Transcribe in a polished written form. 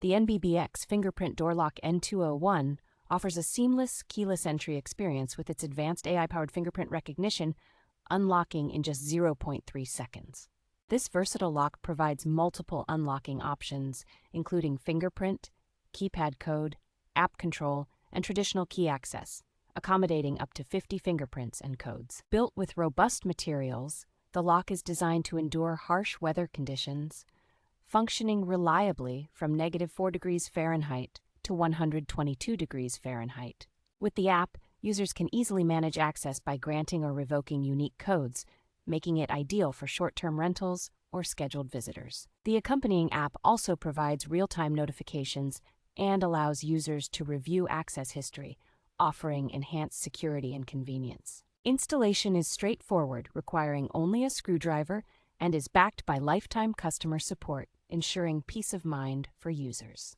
The NBBX Fingerprint door lock N201 offers a seamless, keyless entry experience with its advanced AI-powered fingerprint recognition, unlocking in just 0.3 seconds. This versatile lock provides multiple unlocking options, including fingerprint, keypad code, app control, and traditional key access, accommodating up to 50 fingerprints and codes. Built with robust materials, the lock is designed to endure harsh weather conditions, functioning reliably from -4 degrees Fahrenheit to 122 degrees Fahrenheit. With the app, users can easily manage access by granting or revoking unique codes, making it ideal for short-term rentals or scheduled visitors. The accompanying app also provides real-time notifications and allows users to review access history, offering enhanced security and convenience. Installation is straightforward, requiring only a screwdriver, and is backed by lifetime customer support, ensuring peace of mind for users.